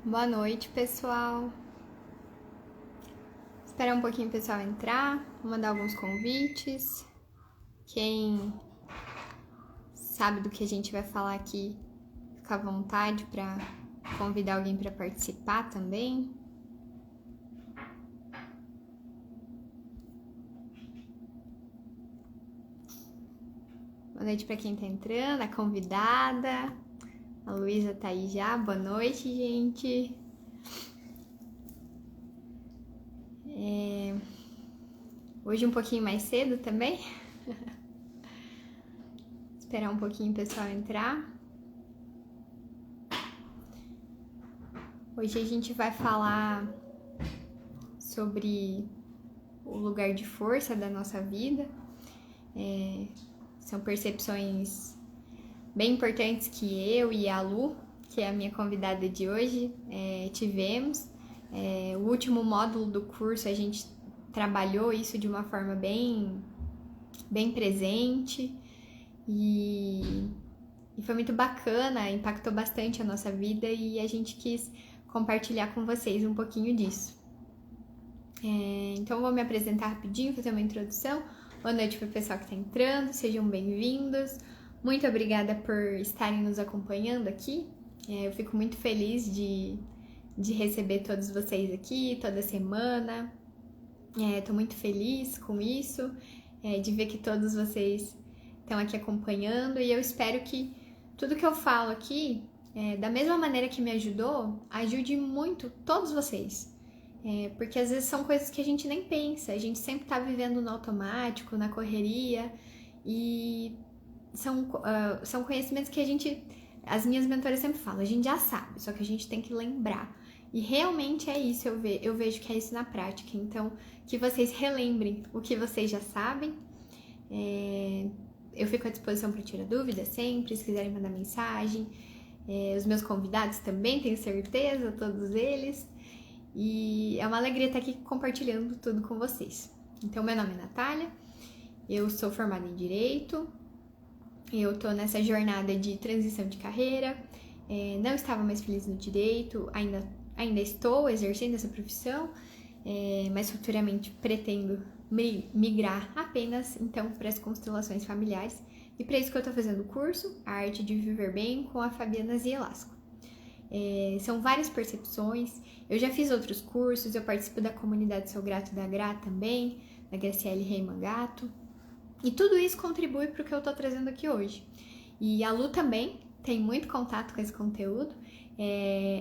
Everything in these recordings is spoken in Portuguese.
Boa noite, pessoal. Esperar um pouquinho o pessoal entrar, vou mandar alguns convites. Quem sabe do que a gente vai falar aqui, fica à vontade para convidar alguém para participar também. Boa noite para quem tá entrando, a convidada. A Luísa tá aí já. Boa noite, gente. Hoje um pouquinho mais cedo também. Esperar um pouquinho o pessoal entrar. Hoje a gente vai falar sobre o lugar de força da nossa vida. São percepções bem importantes que eu e a Lu, que é a minha convidada de hoje, tivemos. O último módulo do curso a gente trabalhou isso de uma forma bem presente e foi muito bacana, impactou bastante a nossa vida e a gente quis compartilhar com vocês um pouquinho disso. Então vou me apresentar rapidinho, fazer uma introdução. Boa noite para o pessoal que está entrando, sejam bem-vindos. Muito obrigada por estarem nos acompanhando aqui. Eu fico muito feliz de receber todos vocês aqui toda semana. Estou muito feliz com isso, de ver que todos vocês estão aqui acompanhando e eu espero que tudo que eu falo aqui, da mesma maneira que me ajudou, ajude muito todos vocês. Porque às vezes são coisas que a gente nem pensa, a gente sempre tá vivendo no automático, na correria, e são conhecimentos que as minhas mentoras sempre falam, a gente já sabe, só que a gente tem que lembrar. E realmente é isso, eu vejo que é isso na prática. Então, que vocês relembrem o que vocês já sabem. Eu fico à disposição para tirar dúvidas sempre, se quiserem mandar mensagem. Os meus convidados também, tenho certeza, todos eles. E é uma alegria estar aqui compartilhando tudo com vocês. Então, meu nome é Natália, eu sou formada em Direito, eu tô nessa jornada de transição de carreira, não estava mais feliz no Direito, ainda estou exercendo essa profissão, mas futuramente pretendo migrar apenas, então, para as constelações familiares. E para isso que eu tô fazendo o curso, A Arte de Viver Bem, com a Fabiana Zielasco. São várias percepções. Eu já fiz outros cursos, eu participo da comunidade Sou Grato da Gra também, da Graciele Rei Mangato. E tudo isso contribui para o que eu tô trazendo aqui hoje. E a Lu também tem muito contato com esse conteúdo.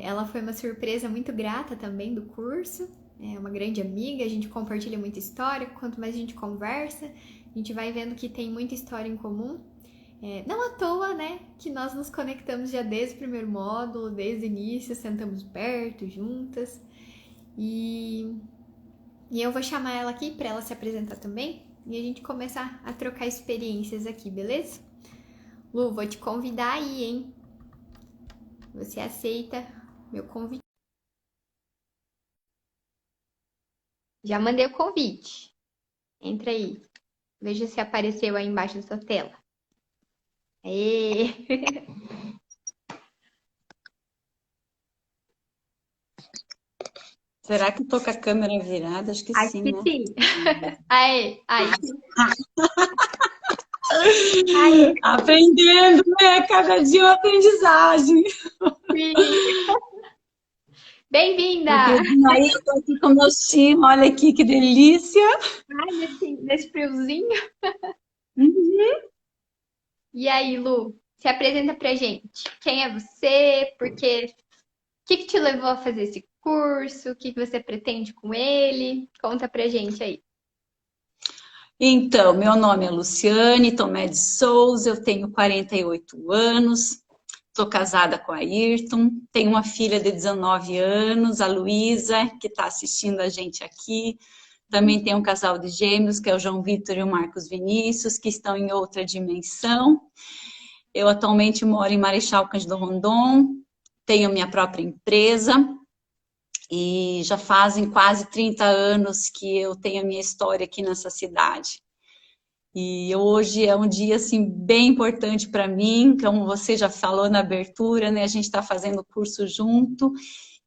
Ela foi uma surpresa muito grata também do curso. É uma grande amiga, a gente compartilha muita história. Quanto mais a gente conversa, a gente vai vendo que tem muita história em comum. Não à toa, né, que nós nos conectamos já desde o primeiro módulo, desde o início, sentamos perto, juntas. E eu vou chamar ela aqui para ela se apresentar também e a gente começar a trocar experiências aqui, beleza? Lu, vou te convidar aí, hein? Você aceita meu convite? Já mandei o convite. Entra aí. Veja se apareceu aí embaixo da sua tela. Aê! Será que tô com a câmera virada? Acho que Acho sim, que né? sim. Aê, aí. Aê, Aprendendo, né? Cada dia uma aprendizagem. sim. Um Bem-vinda! friozinho aí, eu tô aqui com o meu time, olha aqui que delícia. Ai, nesse friozinho. Uhum. E aí, Lu, se apresenta pra gente. Quem é você? Porque o que te levou a fazer esse curso? O que você pretende com ele? Conta pra gente aí. Então, meu nome é Luciane Tomé de Souza, eu tenho 48 anos, estou casada com a Ayrton, tenho uma filha de 19 anos, a Luísa, que está assistindo a gente aqui. Também tem um casal de gêmeos, que é o João Vitor e o Marcos Vinícius, que estão em outra dimensão. Eu atualmente moro em Marechal Cândido Rondon, tenho minha própria empresa e já fazem quase 30 anos que eu tenho a minha história aqui nessa cidade. E hoje é um dia assim bem importante para mim, como você já falou na abertura, né? A gente está fazendo o curso junto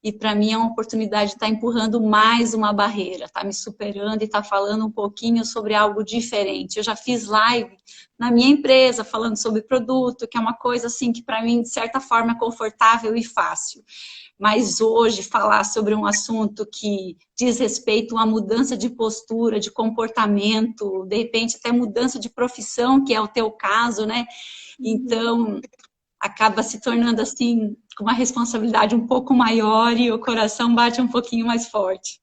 e para mim é uma oportunidade de estar empurrando mais uma barreira, tá me superando e tá falando um pouquinho sobre algo diferente. Eu já fiz live na minha empresa falando sobre produto, que é uma coisa assim que para mim de certa forma é confortável e fácil. Mas hoje falar sobre um assunto que diz respeito a uma mudança de postura, de comportamento, de repente até mudança de profissão, que é o teu caso, né? Então, acaba se tornando assim, com uma responsabilidade um pouco maior e o coração bate um pouquinho mais forte.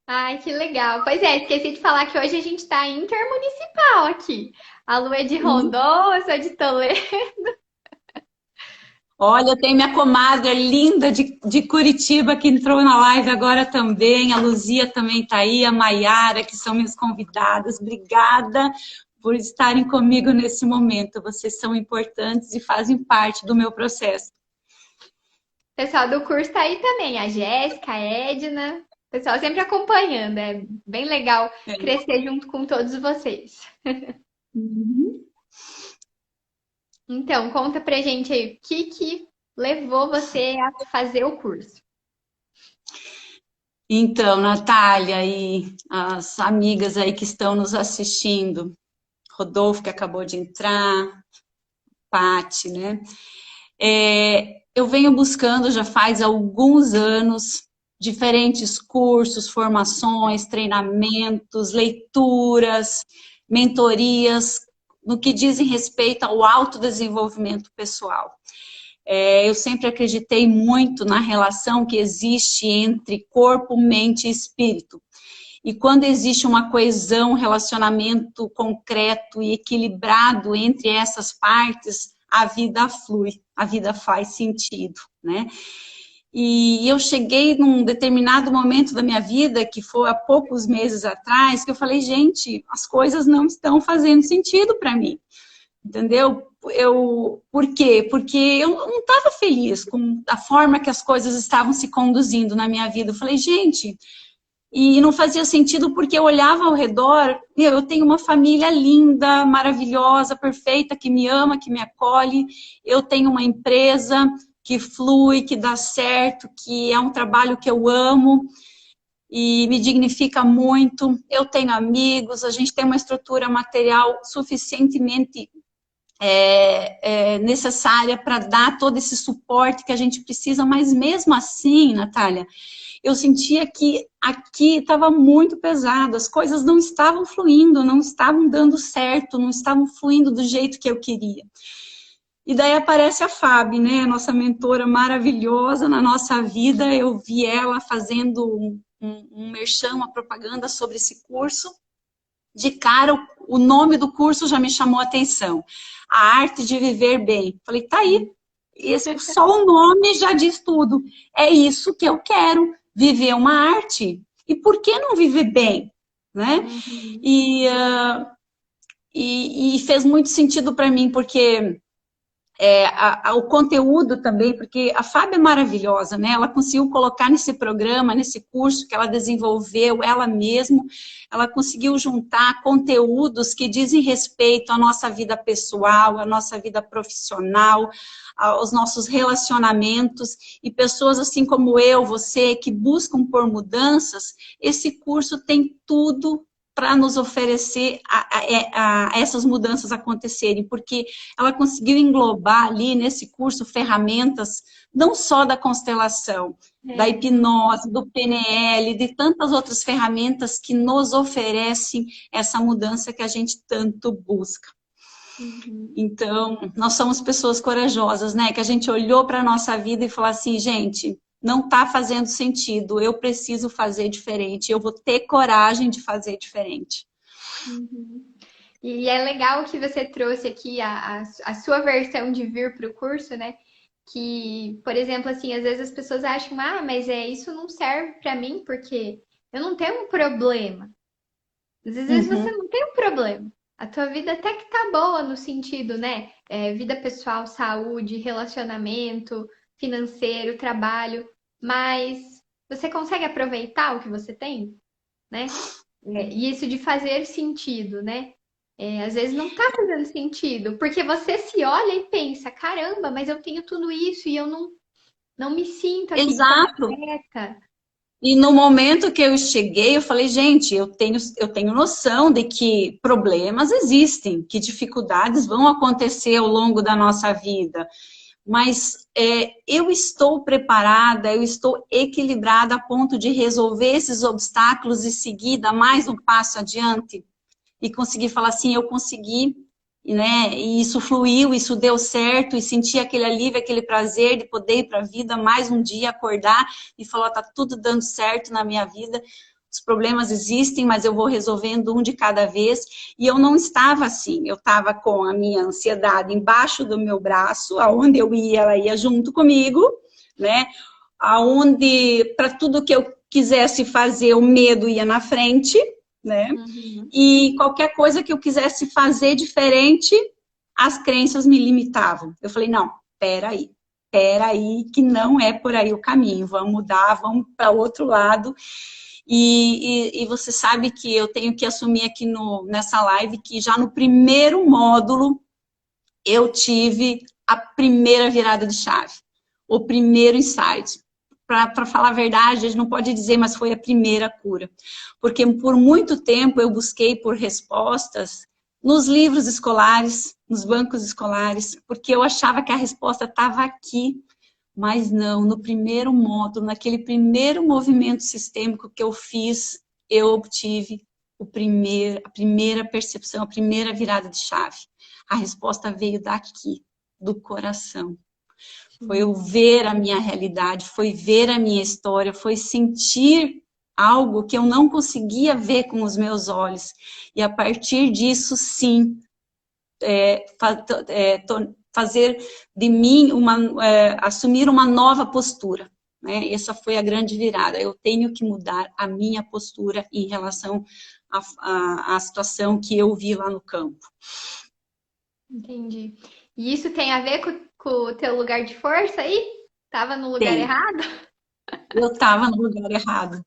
Ai, que legal. Pois é, esqueci de falar que hoje a gente está intermunicipal aqui. A Lu é de Rondônia, eu sou de Toledo. Olha, tem minha comadre linda de Curitiba que entrou na live agora também. A Luzia também está aí, a Maiara, que são minhas convidadas. Obrigada por estarem comigo nesse momento. Vocês são importantes e fazem parte do meu processo. O pessoal do curso tá aí também, a Jéssica, a Edna. O pessoal sempre acompanhando. É bem legal crescer junto com todos vocês. Uhum. Então, conta pra gente aí, o que levou você a fazer o curso? Então, Natália e as amigas aí que estão nos assistindo, Rodolfo que acabou de entrar, Pati, né? Eu venho buscando já faz alguns anos diferentes cursos, formações, treinamentos, leituras, mentorias, no que dizem respeito ao autodesenvolvimento pessoal. Eu sempre acreditei muito na relação que existe entre corpo, mente e espírito. E quando existe uma coesão, um relacionamento concreto e equilibrado entre essas partes, a vida flui, a vida faz sentido, né? E eu cheguei num determinado momento da minha vida, que foi há poucos meses atrás, que eu falei, gente, as coisas não estão fazendo sentido para mim, entendeu? Por quê? Porque eu não estava feliz com a forma que as coisas estavam se conduzindo na minha vida. Eu falei, gente, e não fazia sentido porque eu olhava ao redor, eu tenho uma família linda, maravilhosa, perfeita, que me ama, que me acolhe, eu tenho uma empresa que flui, que dá certo, que é um trabalho que eu amo e me dignifica muito, eu tenho amigos, a gente tem uma estrutura material suficientemente necessária para dar todo esse suporte que a gente precisa, mas mesmo assim, Natália, eu sentia que aqui estava muito pesado, as coisas não estavam fluindo, não estavam dando certo, não estavam fluindo do jeito que eu queria. E daí aparece a Fábio, né, a nossa mentora maravilhosa na nossa vida, eu vi ela fazendo um merchan, uma propaganda sobre esse curso. De cara, o nome do curso já me chamou a atenção. A arte de viver bem. Falei, tá aí. Só o nome já diz tudo. É isso que eu quero, viver uma arte. E por que não viver bem? Né? Uhum. E fez muito sentido para mim, porque o conteúdo também, porque a Fábio é maravilhosa, né? Ela conseguiu colocar nesse programa, nesse curso que ela desenvolveu, ela mesma, ela conseguiu juntar conteúdos que dizem respeito à nossa vida pessoal, à nossa vida profissional, aos nossos relacionamentos, e pessoas assim como eu, você, que buscam por mudanças, esse curso tem tudo para nos oferecer a essas mudanças acontecerem, porque ela conseguiu englobar ali nesse curso ferramentas não só da constelação, da hipnose, do PNL, de tantas outras ferramentas que nos oferecem essa mudança que a gente tanto busca. Uhum. Então, nós somos pessoas corajosas, né? Que a gente olhou para a nossa vida e falou assim, gente, não está fazendo sentido, eu preciso fazer diferente, eu vou ter coragem de fazer diferente. Uhum. E é legal que você trouxe aqui a sua versão de vir para o curso, né? Que, por exemplo, assim, às vezes as pessoas acham, mas isso não serve para mim porque eu não tenho um problema. Às vezes você Uhum. não tem um problema. A tua vida até que tá boa no sentido, né? Vida pessoal, saúde, relacionamento, financeiro, trabalho, mas você consegue aproveitar o que você tem, né? E isso de fazer sentido, né? Às vezes não tá fazendo sentido, porque você se olha e pensa, caramba, mas eu tenho tudo isso e eu Não me sinto aqui Exato. completa. E no momento que eu cheguei, eu falei, gente, eu tenho noção de que problemas existem, que dificuldades vão acontecer ao longo da nossa vida, mas eu estou preparada, eu estou equilibrada a ponto de resolver esses obstáculos e seguir, dar mais um passo adiante e conseguir falar assim, eu consegui, né? E isso fluiu, isso deu certo, e senti aquele alívio, aquele prazer de poder ir para a vida mais um dia, acordar e falar, tá tudo dando certo na minha vida. Os problemas existem, mas eu vou resolvendo um de cada vez. E eu não estava assim, eu estava com a minha ansiedade embaixo do meu braço, aonde eu ia, ela ia junto comigo, né? Aonde, para tudo que eu quisesse fazer, o medo ia na frente, né? Uhum. E qualquer coisa que eu quisesse fazer diferente, as crenças me limitavam. Eu falei, não, peraí, que não é por aí o caminho, vamos mudar, vamos para outro lado. E você sabe que eu tenho que assumir aqui nessa live que já no primeiro módulo eu tive a primeira virada de chave, o primeiro insight. Para falar a verdade, a gente não pode dizer, mas foi a primeira cura. Porque por muito tempo eu busquei por respostas nos livros escolares, nos bancos escolares, porque eu achava que a resposta estava aqui. Mas não, no primeiro módulo, naquele primeiro movimento sistêmico que eu fiz, eu obtive a primeira percepção, a primeira virada de chave. A resposta veio daqui, do coração. Foi eu ver a minha realidade, foi ver a minha história, foi sentir algo que eu não conseguia ver com os meus olhos. E a partir disso, sim, fazer de mim assumir uma nova postura. Né? Essa foi a grande virada. Eu tenho que mudar a minha postura em relação à situação que eu vi lá no campo. Entendi. E isso tem a ver com o teu lugar de força aí? Tava no lugar Tem. errado? Eu estava no lugar errado.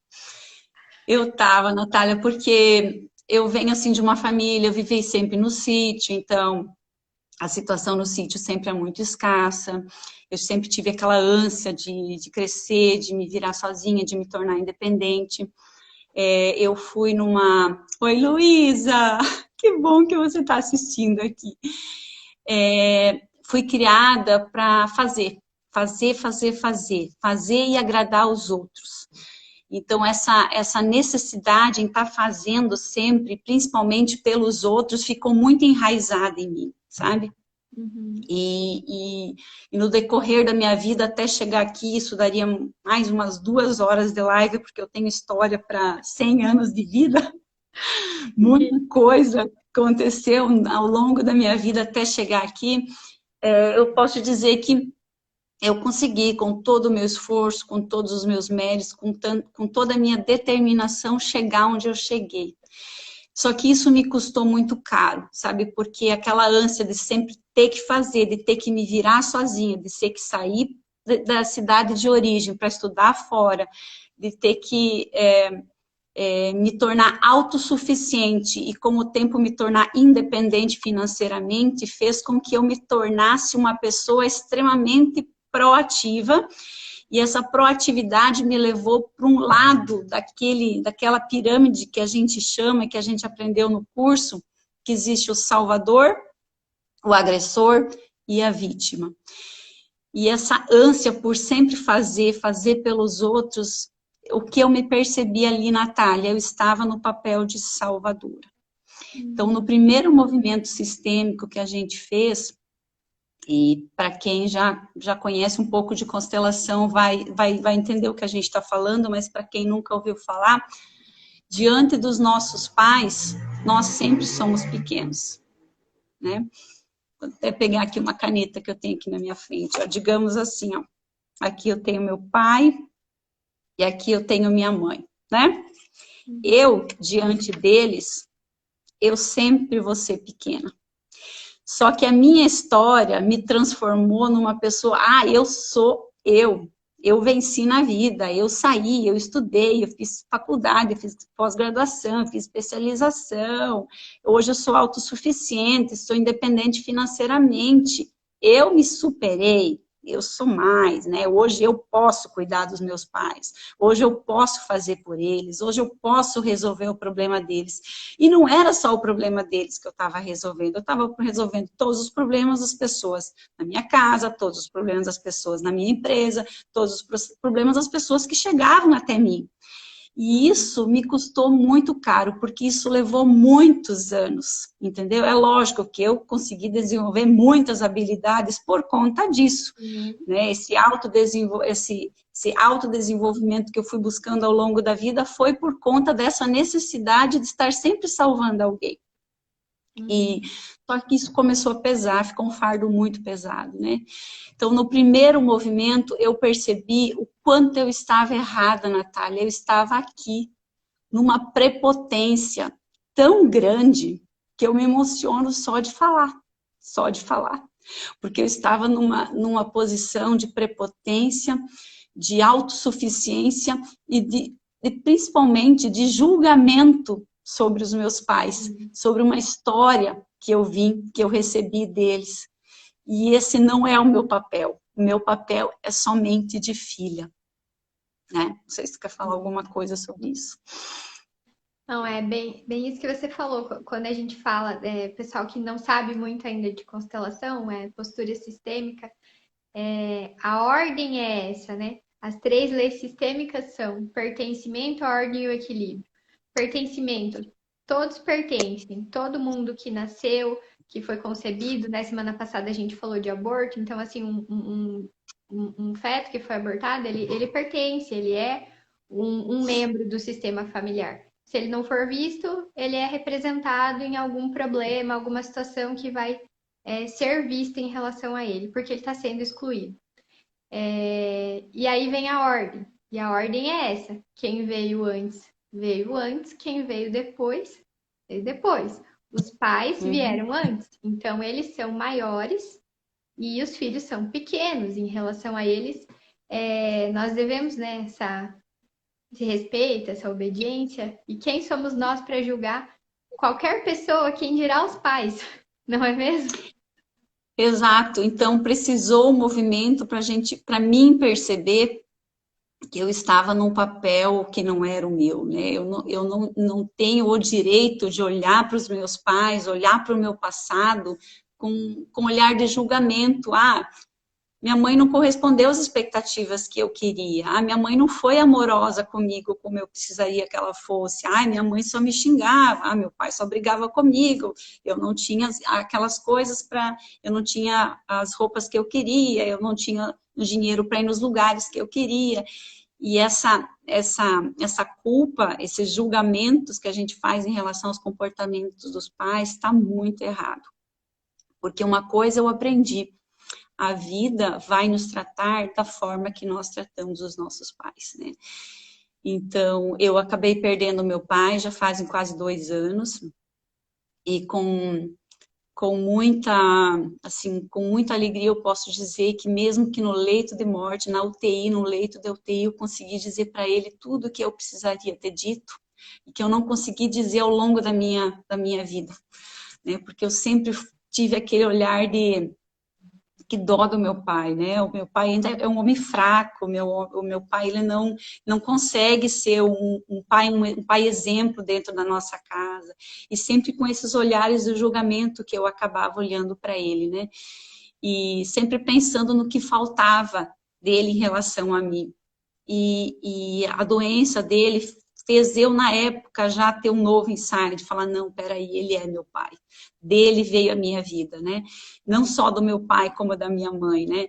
Eu estava, Natália, porque eu venho assim de uma família, eu vivi sempre no sítio, então a situação no sítio sempre é muito escassa. Eu sempre tive aquela ânsia de crescer, de me virar sozinha, de me tornar independente. Eu fui numa... Oi, Luísa! Que bom que você está assistindo aqui. Fui criada para fazer e agradar os outros. Então, essa necessidade em estar fazendo sempre, principalmente pelos outros, ficou muito enraizada em mim, sabe? Uhum. E no decorrer da minha vida, até chegar aqui, isso daria mais umas 2 horas de live, porque eu tenho história para 100 anos de vida. Muita coisa aconteceu ao longo da minha vida até chegar aqui. Eu posso dizer que eu consegui, com todo o meu esforço, com todos os meus méritos, com toda a minha determinação, chegar onde eu cheguei. Só que isso me custou muito caro, sabe? Porque aquela ânsia de sempre ter que fazer, de ter que me virar sozinha, de ter que sair da cidade de origem para estudar fora, de ter que me tornar autossuficiente e, com o tempo, me tornar independente financeiramente, fez com que eu me tornasse uma pessoa extremamente proativa, e essa proatividade me levou para um lado daquela pirâmide que a gente chama, que a gente aprendeu no curso, que existe o salvador, o agressor e a vítima. E essa ânsia por sempre fazer pelos outros, o que eu me percebi ali, Natália, eu estava no papel de salvadora. Então, no primeiro movimento sistêmico que a gente fez, e para quem já conhece um pouco de constelação vai entender o que a gente está falando, mas para quem nunca ouviu falar, diante dos nossos pais, nós sempre somos pequenos, né? Vou até pegar aqui uma caneta que eu tenho aqui na minha frente, ó. Digamos assim, ó, aqui eu tenho meu pai e aqui eu tenho minha mãe, né? Eu, diante deles, eu sempre vou ser pequena. Só que a minha história me transformou numa pessoa, eu sou eu. Eu venci na vida, eu saí, eu estudei, eu fiz faculdade, eu fiz pós-graduação, fiz especialização. Hoje eu sou autossuficiente, sou independente financeiramente. Eu me superei, eu sou mais, né? Hoje eu posso cuidar dos meus pais, hoje eu posso fazer por eles, hoje eu posso resolver o problema deles. E não era só o problema deles que eu estava resolvendo, eu estava resolvendo todos os problemas das pessoas na minha casa, todos os problemas das pessoas na minha empresa, todos os problemas das pessoas que chegavam até mim. E isso me custou muito caro, porque isso levou muitos anos, entendeu? É lógico que eu consegui desenvolver muitas habilidades por conta disso, né? Esse autodesenvolvimento que eu fui buscando ao longo da vida foi por conta dessa necessidade de estar sempre salvando alguém. E só que isso começou a pesar, ficou um fardo muito pesado, né? Então, no primeiro movimento, eu percebi o quanto eu estava errada, Natália. Eu estava aqui, numa prepotência tão grande, que eu me emociono só de falar, só de falar. Porque eu estava numa posição de prepotência, de autossuficiência e principalmente de julgamento sobre os meus pais, sobre uma história que eu vim, que eu recebi deles. E esse não é o meu papel. O meu papel é somente de filha. Né? Não sei se você quer falar alguma coisa sobre isso. Não, é bem isso que você falou. Quando a gente fala, pessoal que não sabe muito ainda de constelação, postura sistêmica, a ordem é essa, né? As 3 leis sistêmicas são pertencimento, a ordem e o equilíbrio. Pertencimento, todos pertencem, todo mundo que nasceu, que foi concebido, né? Semana passada a gente falou de aborto, então, assim, um feto que foi abortado, ele pertence, ele é um membro do sistema familiar. Se ele não for visto, ele é representado em algum problema, alguma situação que vai ser vista em relação a ele, porque ele está sendo excluído. E aí vem a ordem, e a ordem é essa: quem veio antes, quem veio depois, veio depois. Os pais vieram antes, então eles são maiores e os filhos são pequenos. Em relação a eles, nós devemos, né, esse respeito, essa obediência. E quem somos nós para julgar qualquer pessoa, quem dirá os pais, não é mesmo? Exato. Então precisou o movimento para mim perceber que eu estava num papel que não era o meu, né? Eu não tenho o direito de olhar para os meus pais, olhar para o meu passado com olhar de julgamento. Ah, minha mãe não correspondeu às expectativas que eu queria. Ah, minha mãe não foi amorosa comigo como eu precisaria que ela fosse. Ah, minha mãe só me xingava. Ah, meu pai só brigava comigo. Eu não tinha aquelas coisas para... Eu não tinha as roupas que eu queria. Eu não tinha o dinheiro para ir nos lugares que eu queria. E essa culpa, esses julgamentos que a gente faz em relação aos comportamentos dos pais, está muito errado. Porque uma coisa eu aprendi: a vida vai nos tratar da forma que nós tratamos os nossos pais, né? Então, eu acabei perdendo meu pai, já fazem quase 2 anos, e com muita alegria eu posso dizer que mesmo que no leito de morte, na UTI, no leito de UTI, eu consegui dizer para ele tudo o que eu precisaria ter dito e que eu não consegui dizer ao longo da minha vida, né? Porque eu sempre tive aquele olhar de que dó do meu pai, né? O meu pai ainda é um homem fraco, o meu pai ele não consegue ser um pai exemplo dentro da nossa casa, e sempre com esses olhares do julgamento que eu acabava olhando para ele, né? E sempre pensando no que faltava dele em relação a mim. E a doença dele fez eu, na época, já ter um novo insight, de falar, não, peraí, ele é meu pai. Dele veio a minha vida, né? Não só do meu pai, como da minha mãe, né?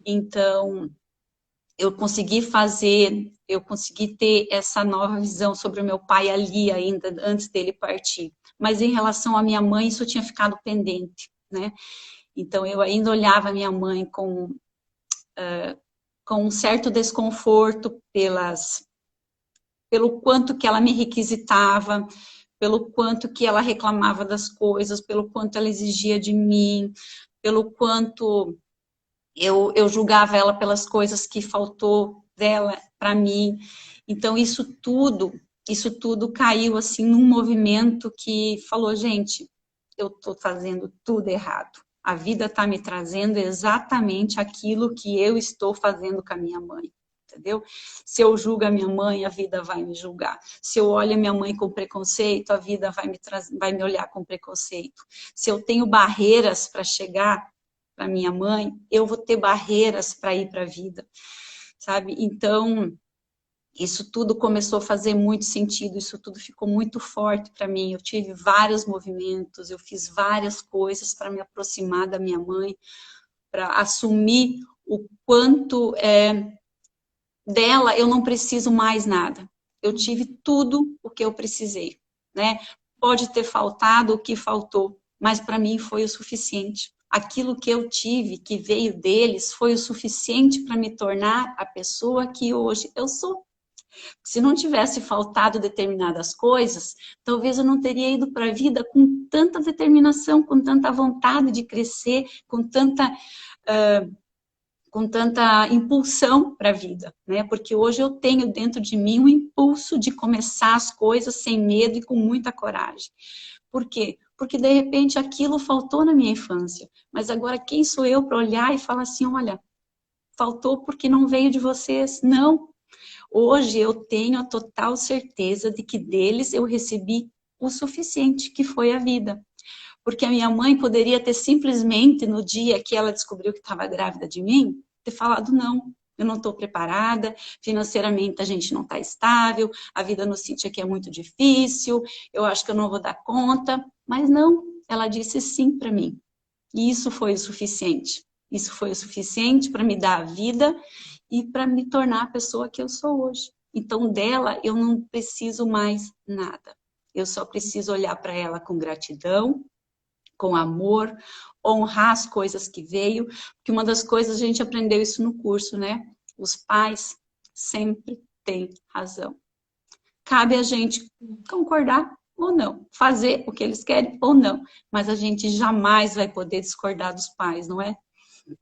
Então, eu consegui ter essa nova visão sobre o meu pai ali ainda, antes dele partir. Mas em relação à minha mãe, isso tinha ficado pendente, né? Então, eu ainda olhava a minha mãe com um certo desconforto pelo quanto que ela me requisitava, pelo quanto que ela reclamava das coisas, pelo quanto ela exigia de mim, pelo quanto eu julgava ela pelas coisas que faltou dela para mim. Então, isso tudo caiu assim num movimento que falou, gente, eu estou fazendo tudo errado. A vida está me trazendo exatamente aquilo que eu estou fazendo com a minha mãe. Entendeu? Se eu julgo a minha mãe, a vida vai me julgar. Se eu olho a minha mãe com preconceito, a vida vai me olhar com preconceito. Se eu tenho barreiras para chegar para minha mãe, eu vou ter barreiras para ir para a vida, sabe? Então, isso tudo começou a fazer muito sentido, isso tudo ficou muito forte para mim. Eu tive vários movimentos, eu fiz várias coisas para me aproximar da minha mãe, para assumir o quanto dela eu não preciso mais nada. Eu tive tudo o que eu precisei, né? Pode ter faltado o que faltou, mas para mim foi o suficiente. Aquilo que eu tive, que veio deles, foi o suficiente para me tornar a pessoa que hoje eu sou. Se não tivesse faltado determinadas coisas, talvez eu não teria ido para a vida com tanta determinação, com tanta vontade de crescer, com tanta impulsão para a vida, né? Porque hoje eu tenho dentro de mim um impulso de começar as coisas sem medo e com muita coragem. Por quê? Porque de repente aquilo faltou na minha infância, mas agora quem sou eu para olhar e falar assim, olha, faltou porque não veio de vocês? Não. Hoje eu tenho a total certeza de que deles eu recebi o suficiente, que foi a vida. Porque a minha mãe poderia ter simplesmente, no dia que ela descobriu que estava grávida de mim, ter falado, não, eu não estou preparada, financeiramente a gente não está estável, a vida no sítio aqui é muito difícil, eu acho que eu não vou dar conta. Mas não, ela disse sim para mim. E isso foi o suficiente. Isso foi o suficiente para me dar a vida e para me tornar a pessoa que eu sou hoje. Então, dela, eu não preciso mais nada. Eu só preciso olhar para ela com gratidão, com amor, honrar as coisas que veio, porque uma das coisas a gente aprendeu isso no curso, né? Os pais sempre têm razão. Cabe a gente concordar ou não, fazer o que eles querem ou não, mas a gente jamais vai poder discordar dos pais, não é?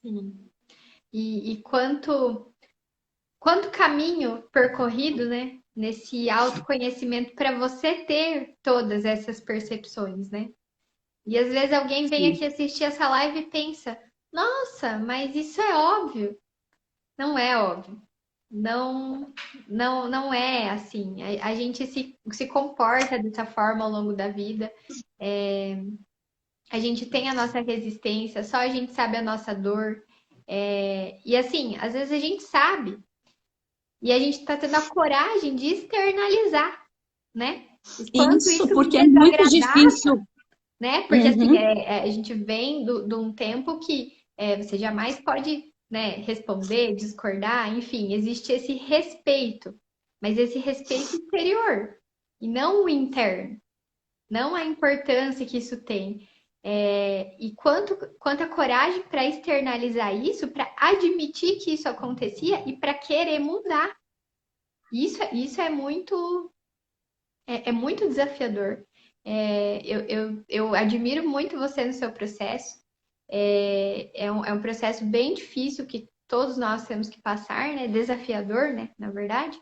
Sim. E quanto caminho percorrido, né? Nesse autoconhecimento para você ter todas essas percepções, né? E às vezes alguém vem Sim. aqui assistir essa live e pensa: nossa, mas isso é óbvio. Não é óbvio. Não, não é assim. A gente se comporta dessa forma ao longo da vida. A gente tem a nossa resistência, só a gente sabe a nossa dor. E assim, às vezes a gente sabe e a gente está tendo a coragem de externalizar, né? O quanto Isso, isso me porque é muito desagradava, difícil. né? Porque assim, Uhum. a gente vem de um tempo que você jamais pode, né, responder, discordar, enfim, existe esse respeito, mas esse respeito exterior e não o interno, não a importância que isso tem. E quanta coragem para externalizar isso, para admitir que isso acontecia e para querer mudar. Isso é muito desafiador. Eu admiro muito você no seu processo. É um processo bem difícil que todos nós temos que passar, né? Desafiador, né? Na verdade.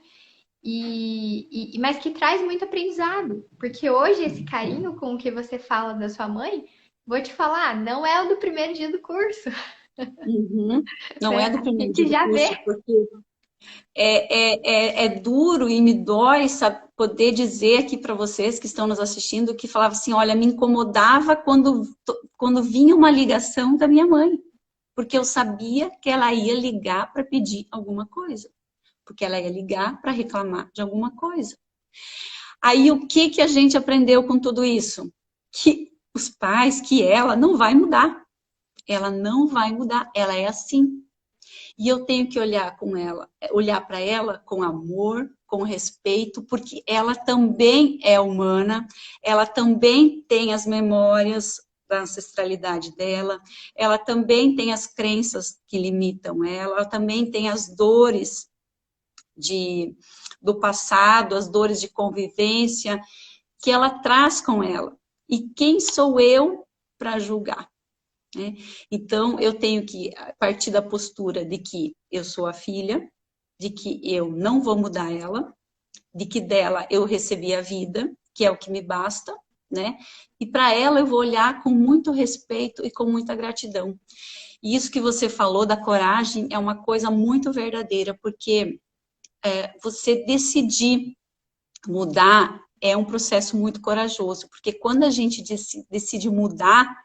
Mas que traz muito aprendizado. Porque hoje esse carinho com o que você fala da sua mãe, vou te falar, não é o do primeiro dia do curso, Uhum. Não né? é do A primeiro dia gente do já curso, vê. porque é duro e me dói poder dizer aqui para vocês que estão nos assistindo que falava assim, olha, me incomodava quando vinha uma ligação da minha mãe, porque eu sabia que ela ia ligar para pedir alguma coisa, porque ela ia ligar para reclamar de alguma coisa. Aí o que a gente aprendeu com tudo isso? Que os pais, que ela não vai mudar. Ela não vai mudar, ela é assim. E eu tenho que olhar para ela com amor, com respeito, porque ela também é humana, ela também tem as memórias da ancestralidade dela, ela também tem as crenças que limitam ela também tem as dores do passado, as dores de convivência que ela traz com ela. E quem sou eu para julgar? Né? Então, eu tenho que partir da postura de que eu sou a filha, de que eu não vou mudar ela, de que dela eu recebi a vida, que é o que me basta, né? E para ela eu vou olhar com muito respeito e com muita gratidão. E isso que você falou da coragem é uma coisa muito verdadeira, porque você decidir mudar é um processo muito corajoso, porque quando a gente decide mudar,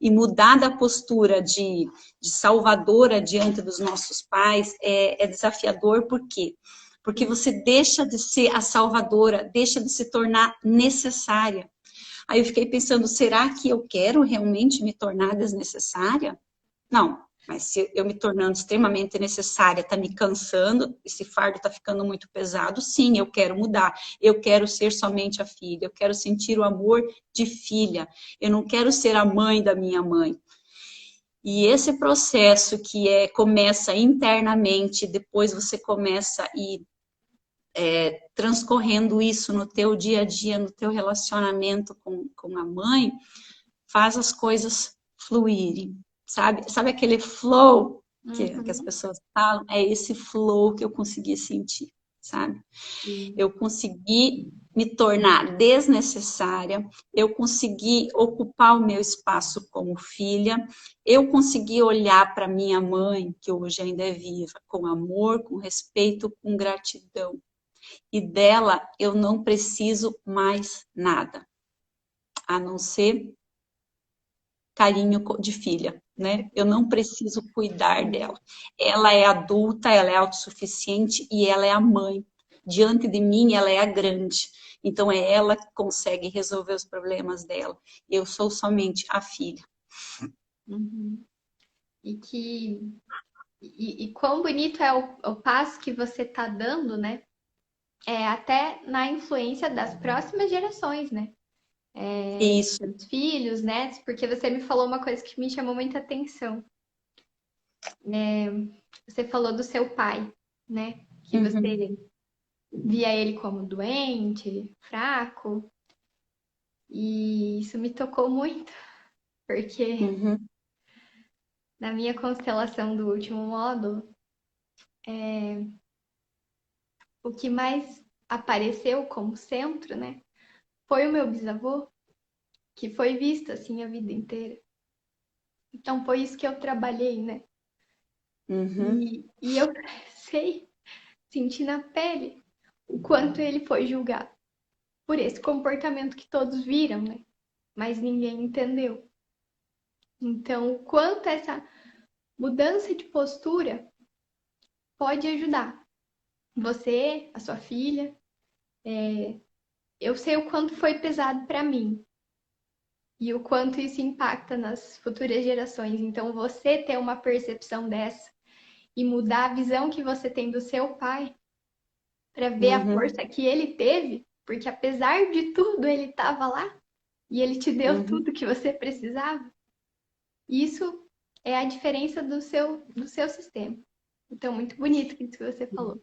e mudar da postura de salvadora diante dos nossos pais é desafiador, por quê? Porque você deixa de ser a salvadora, deixa de se tornar necessária. Aí eu fiquei pensando, será que eu quero realmente me tornar desnecessária? Não, mas se eu me tornando extremamente necessária, está me cansando, esse fardo está ficando muito pesado, sim, eu quero mudar. Eu quero ser somente a filha, eu quero sentir o amor de filha. Eu não quero ser a mãe da minha mãe. E esse processo que começa internamente, depois você começa a ir transcorrendo isso no teu dia a dia, no teu relacionamento com a mãe, faz as coisas fluírem. Sabe aquele flow que as pessoas falam? É esse flow que eu consegui sentir, sabe? Eu consegui me tornar desnecessária, eu consegui ocupar o meu espaço como filha, eu consegui olhar para minha mãe, que hoje ainda é viva, com amor, com respeito, com gratidão. E dela eu não preciso mais nada, a não ser carinho de filha, né? Eu não preciso cuidar dela. Ela é adulta, ela é autossuficiente e ela é a mãe. Diante de mim, ela é a grande. Então, é ela que consegue resolver os problemas dela. Eu sou somente a filha. Uhum. E quão bonito é o passo que você está dando, né? Até na influência das próximas gerações, né? Isso. Dos filhos, netos, porque você me falou uma coisa que me chamou muita atenção. Você falou do seu pai, né? Que você via ele como doente, fraco, e isso me tocou muito, porque Uhum. na minha constelação do último módulo, o que mais apareceu como centro, né? Foi o meu bisavô, que foi visto assim a vida inteira. Então foi isso que eu trabalhei, né? Uhum. E eu sei, senti na pele o quanto ele foi julgado por esse comportamento que todos viram, né? Mas ninguém entendeu. Então, o quanto essa mudança de postura pode ajudar você, a sua filha. Eu sei o quanto foi pesado para mim e o quanto isso impacta nas futuras gerações. Então, você ter uma percepção dessa e mudar a visão que você tem do seu pai para ver a Uhum. força que ele teve, porque apesar de tudo, ele estava lá e ele te deu Uhum. tudo que você precisava. Isso é a diferença do seu sistema. Então, muito bonito isso que você falou.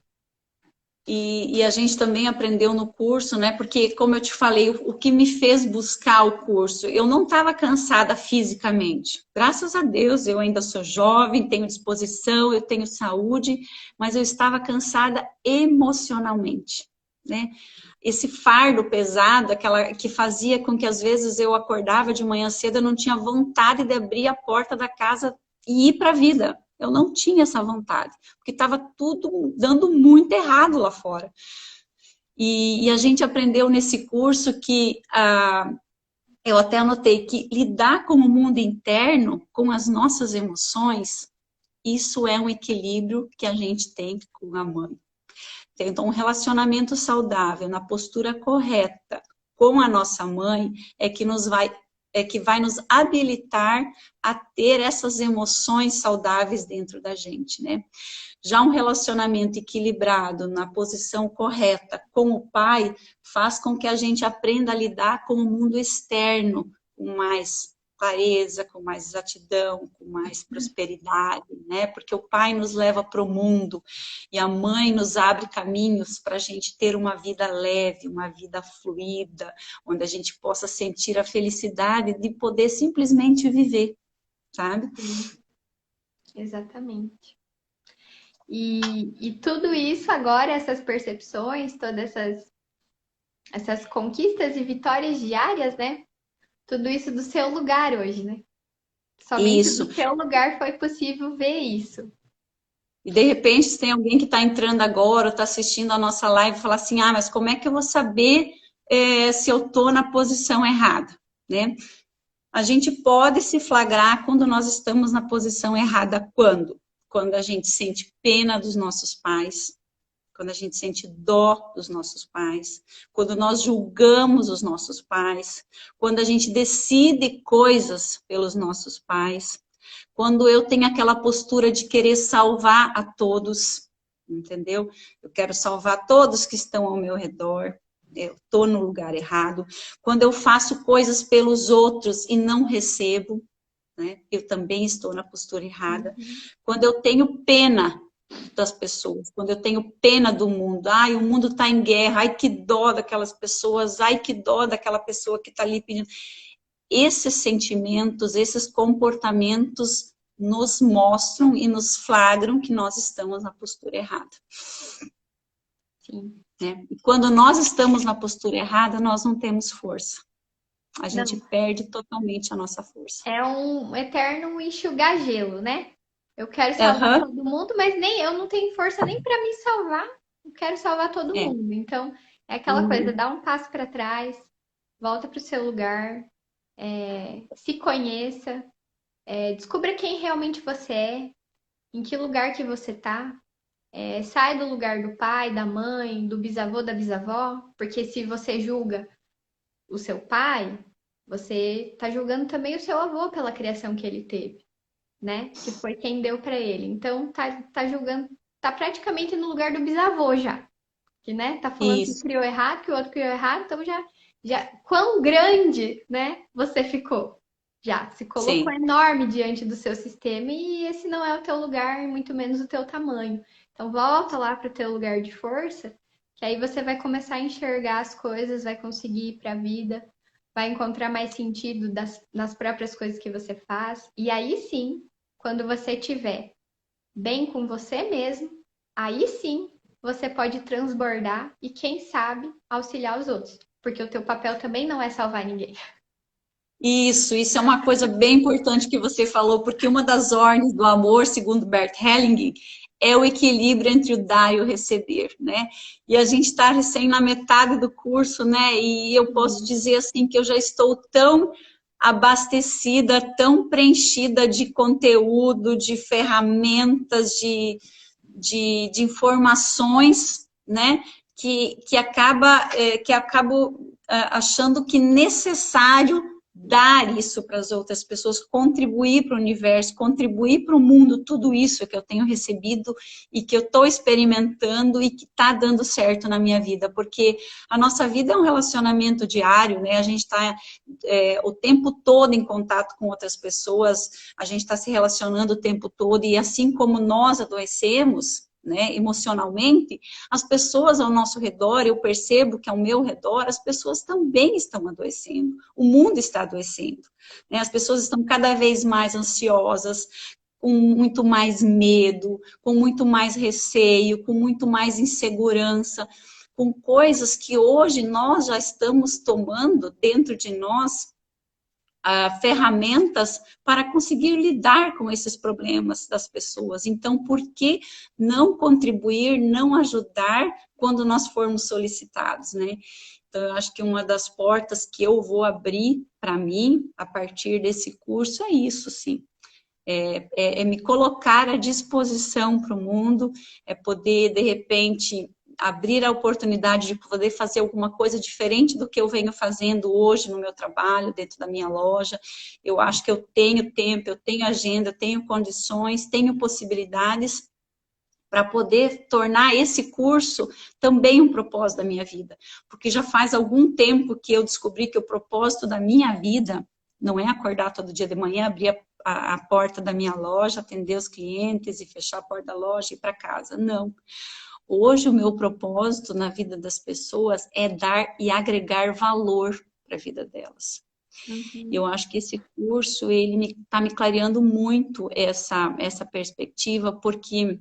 E a gente também aprendeu no curso, né? Porque, como eu te falei, o que me fez buscar o curso, eu não estava cansada fisicamente. Graças a Deus, eu ainda sou jovem, tenho disposição, eu tenho saúde, mas eu estava cansada emocionalmente, né? Esse fardo pesado, aquela que fazia com que às vezes eu acordava de manhã cedo, eu não tinha vontade de abrir a porta da casa e ir para a vida. Eu não tinha essa vontade, porque estava tudo dando muito errado lá fora. E a gente aprendeu nesse curso que eu até anotei que lidar com o mundo interno, com as nossas emoções, isso é um equilíbrio que a gente tem com a mãe. Então, um relacionamento saudável, na postura correta com a nossa mãe, que vai nos habilitar a ter essas emoções saudáveis dentro da gente, né? Já um relacionamento equilibrado, na posição correta com o pai, faz com que a gente aprenda a lidar com o mundo externo com mais clareza, com mais exatidão, com mais prosperidade, né? Porque o pai nos leva para o mundo e a mãe nos abre caminhos para a gente ter uma vida leve, uma vida fluida, onde a gente possa sentir a felicidade de poder simplesmente viver, sabe? Sim, exatamente. E tudo isso agora, essas percepções, todas essas essas conquistas e vitórias diárias, né? Tudo isso do seu lugar hoje, né? Somente Isso. do seu lugar foi possível ver isso. E de repente, se tem alguém que está entrando agora, ou está assistindo a nossa live, e fala assim, ah, mas como é que eu vou saber se eu estou na posição errada, né? A gente pode se flagrar quando nós estamos na posição errada. Quando? Quando a gente sente pena dos nossos pais, quando a gente sente dó dos nossos pais, quando nós julgamos os nossos pais, quando a gente decide coisas pelos nossos pais, quando eu tenho aquela postura de querer salvar a todos, entendeu? Eu quero salvar todos que estão ao meu redor. Eu estou no lugar errado. Quando eu faço coisas pelos outros e não recebo, né? Eu também estou na postura errada. Uhum. Quando eu tenho pena das pessoas, quando eu tenho pena do mundo, ai, o mundo está em guerra, ai, que dó daquelas pessoas, ai, que dó daquela pessoa que está ali pedindo. Esses sentimentos, esses comportamentos nos mostram e nos flagram que nós estamos na postura errada. Sim. Né? E quando nós estamos na postura errada, nós não temos força. A gente Não, perde totalmente a nossa força. é um eterno enxugar gelo, né? Eu quero salvar Aham, todo mundo, mas nem eu não tenho força nem para me salvar. Eu quero salvar todo é. mundo. Então, é aquela coisa, Uhum. dá um passo para trás, volta para o seu lugar, se conheça, descubra quem realmente você é, em que lugar que você tá. Sai do lugar do pai, da mãe, do bisavô, da bisavó, porque se você julga o seu pai, você tá julgando também o seu avô pela criação que ele teve, né? Que foi quem deu para ele. Então tá julgando, tá praticamente no lugar do bisavô já, que né? Tá falando que Isso, criou errado, que o outro criou errado, então já quão grande, né? Você ficou. Já se colocou sim. enorme diante do seu sistema e esse não é o teu lugar, muito menos o teu tamanho. Então volta lá para o teu lugar de força, que aí você vai começar a enxergar as coisas, vai conseguir ir para a vida, vai encontrar mais sentido nas próprias coisas que você faz. E aí sim, quando você estiver bem com você mesmo, aí sim você pode transbordar e, quem sabe, auxiliar os outros. Porque o teu papel também não é salvar ninguém. Isso é uma coisa bem importante que você falou, porque uma das ordens do amor, segundo Bert Hellinger, é o equilíbrio entre o dar e o receber, né? E a gente está recém na metade do curso, né? E eu posso dizer assim que eu já estou tão abastecida, tão preenchida de conteúdo, de ferramentas, de informações, né? Que acabo achando que necessário dar isso para as outras pessoas, contribuir para o universo, contribuir para o mundo, tudo isso que eu tenho recebido e que eu estou experimentando e que está dando certo na minha vida, porque a nossa vida é um relacionamento diário, né? A gente está o tempo todo em contato com outras pessoas, a gente está se relacionando o tempo todo, e assim como nós adoecemos, né, emocionalmente, as pessoas ao nosso redor, eu percebo que ao meu redor, as pessoas também estão adoecendo, o mundo está adoecendo, né, as pessoas estão cada vez mais ansiosas, com muito mais medo, com muito mais receio, com muito mais insegurança, com coisas que hoje nós já estamos tomando dentro de nós ferramentas para conseguir lidar com esses problemas das pessoas. Então, por que não contribuir, não ajudar quando nós formos solicitados, né? Então, eu acho que uma das portas que eu vou abrir para mim, a partir desse curso, é isso, sim. É me colocar à disposição para o mundo, é poder, de repente, abrir a oportunidade de poder fazer alguma coisa diferente do que eu venho fazendo hoje no meu trabalho, dentro da minha loja. Eu acho que eu tenho tempo, eu tenho agenda, eu tenho condições, tenho possibilidades para poder tornar esse curso também um propósito da minha vida. Porque já faz algum tempo que eu descobri que o propósito da minha vida não é acordar todo dia de manhã, abrir a porta da minha loja, atender os clientes e fechar a porta da loja e ir para casa. Não. Hoje o meu propósito na vida das pessoas é dar e agregar valor para a vida delas. Eu Uhum. acho que esse curso, ele está me clareando muito essa perspectiva, porque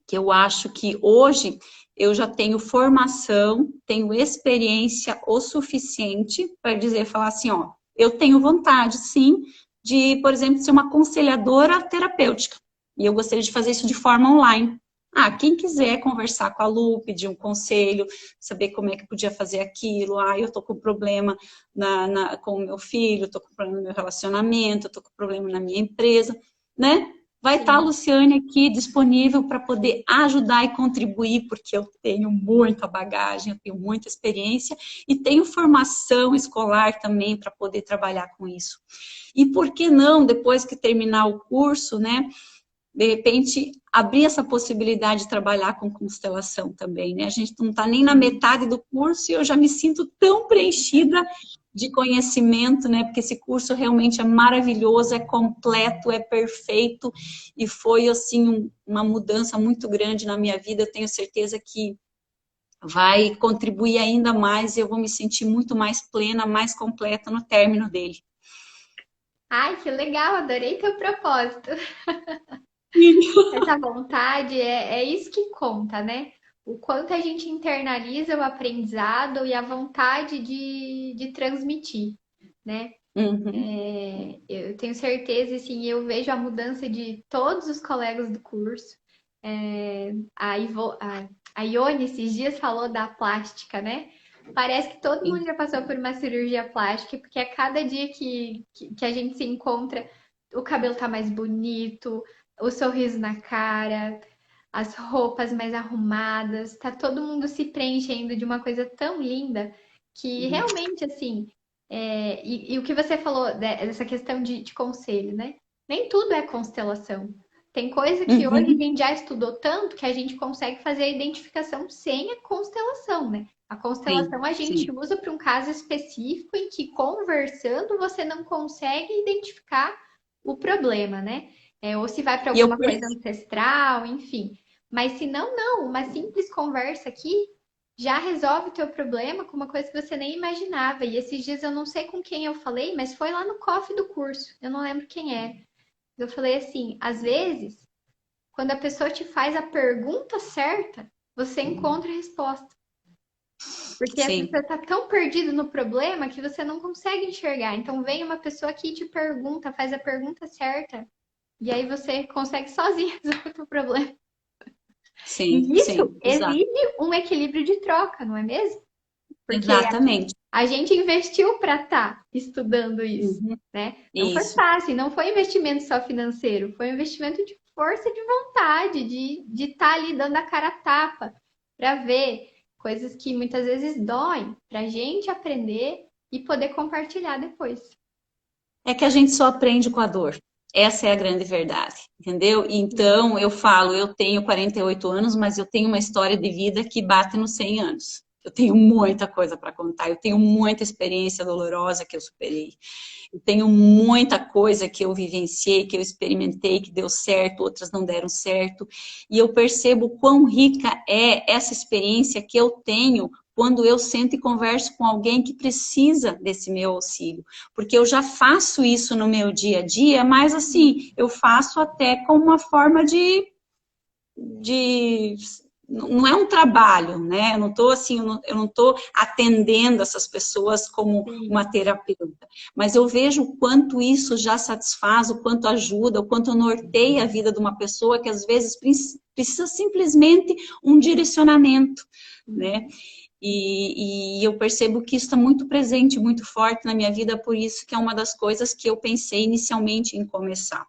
que eu acho que hoje eu já tenho formação, tenho experiência o suficiente para dizer, falar assim, ó, eu tenho vontade, sim, de, por exemplo, ser uma aconselhadora terapêutica. E eu gostaria de fazer isso de forma online. Ah, quem quiser conversar com a Lu, pedir um conselho, saber como é que podia fazer aquilo. Ah, eu tô com problema com o meu filho, tô com problema no meu relacionamento, tô com problema na minha empresa, né? Vai estar a Sim. Luciane aqui disponível para poder ajudar e contribuir, porque eu tenho muita bagagem, eu tenho muita experiência e tenho formação escolar também para poder trabalhar com isso. E por que não, depois que terminar o curso, né, de repente, abrir essa possibilidade de trabalhar com constelação também, né? A gente não está nem na metade do curso e eu já me sinto tão preenchida de conhecimento, né? Porque esse curso realmente é maravilhoso, é completo, é perfeito e foi, assim, uma mudança muito grande na minha vida. Eu tenho certeza que vai contribuir ainda mais e eu vou me sentir muito mais plena, mais completa no término dele. Ai, que legal, adorei teu propósito. Essa vontade é isso que conta, né? O quanto a gente internaliza o aprendizado e a vontade de transmitir, né? Uhum. Eu tenho certeza, assim, eu vejo a mudança de todos os colegas do curso. A Ione esses dias falou da plástica, né? Parece que todo mundo Sim. já passou por uma cirurgia plástica, porque a cada dia que a gente se encontra, o cabelo tá mais bonito, o sorriso na cara, as roupas mais arrumadas, tá todo mundo se preenchendo de uma coisa tão linda que Uhum. realmente, assim, e o que você falou dessa questão de conselho, né? Nem tudo é constelação. Tem coisa que hoje a Uhum. gente já estudou tanto que a gente consegue fazer a identificação sem a constelação, né? A Sim, constelação a gente sim. usa para um caso específico em que conversando você não consegue identificar o problema, né? Ou se vai para E eu alguma coisa ancestral, enfim. Mas se não, não. Uma simples conversa aqui já resolve o teu problema com uma coisa que você nem imaginava. E esses dias eu não sei com quem eu falei, mas foi lá no coffee do curso. Eu não lembro quem é. Eu falei assim, às vezes, quando a pessoa te faz a pergunta certa, você encontra a resposta. Porque às vezes você sim. está tão perdido no problema que você não consegue enxergar. Então vem uma pessoa que te pergunta, faz a pergunta certa, e aí você consegue sozinho resolver o problema. Sim, E isso sim, exato. exige um equilíbrio de troca, não é mesmo? Porque Exatamente. a gente investiu para estar estudando isso, Uhum. né? Não foi Isso. fácil, não foi investimento só financeiro, foi um investimento de força de vontade, de estar ali dando a cara a tapa para ver coisas que muitas vezes doem, para a gente aprender e poder compartilhar depois. É que a gente só aprende com a dor. Essa é a grande verdade, entendeu? Então, eu falo, eu tenho 48 anos, mas eu tenho uma história de vida que bate nos 100 anos. Eu tenho muita coisa para contar, eu tenho muita experiência dolorosa que eu superei. Eu tenho muita coisa que eu vivenciei, que eu experimentei, que deu certo, outras não deram certo. E eu percebo quão rica é essa experiência que eu tenho quando eu sento e converso com alguém que precisa desse meu auxílio. Porque eu já faço isso no meu dia a dia, mas assim, eu faço até como uma forma de não é um trabalho, né? Eu não estou assim, eu não estou atendendo essas pessoas como Sim, uma terapeuta, mas eu vejo o quanto isso já satisfaz, o quanto ajuda, o quanto norteia a vida de uma pessoa que às vezes precisa simplesmente um direcionamento, né? E eu percebo que isso está muito presente, muito forte na minha vida, por isso que é uma das coisas que eu pensei inicialmente em começar,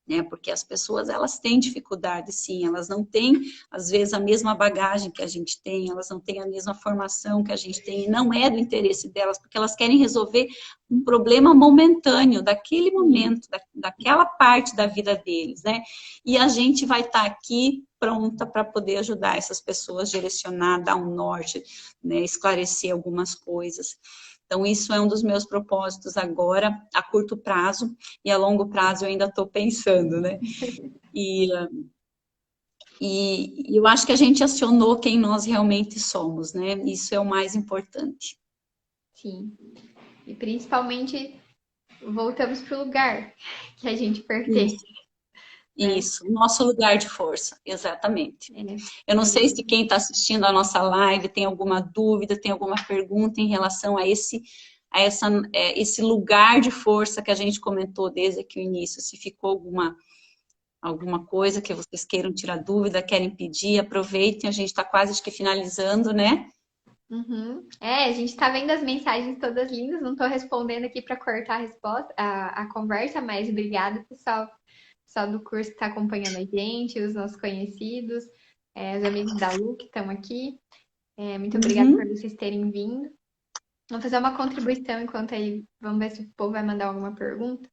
né? Porque as pessoas, elas têm dificuldade, sim, elas não têm, às vezes, a mesma bagagem que a gente tem, elas não têm a mesma formação que a gente tem, e não é do interesse delas, porque elas querem resolver um problema momentâneo, daquele sim. momento, daquela parte da vida deles, né? E a gente vai estar aqui pronta para poder ajudar essas pessoas, direcionar, dar um norte, né? Esclarecer algumas coisas. Então, isso é um dos meus propósitos agora, a curto prazo, e a longo prazo eu ainda estou pensando, né? E, e eu acho que a gente acionou quem nós realmente somos, né? Isso é o mais importante. Sim. E principalmente voltamos para o lugar que a gente pertence. Isso, né? Isso, nosso lugar de força, exatamente. É. Eu não sei se quem está assistindo a nossa live tem alguma dúvida, tem alguma pergunta em relação esse lugar de força que a gente comentou desde aqui o início. Se ficou alguma coisa que vocês queiram tirar dúvida, querem pedir, aproveitem, a gente está quase acho que finalizando, né? Uhum. É, a gente tá vendo as mensagens todas lindas, não tô respondendo aqui para cortar a resposta, a conversa, mas obrigada, pessoal. Pessoal do curso que está acompanhando a gente, os nossos conhecidos, os amigos da Lu que estão aqui. Muito obrigada por Uhum, vocês terem vindo. Vamos fazer uma contribuição enquanto aí, vamos ver se o povo vai mandar alguma pergunta.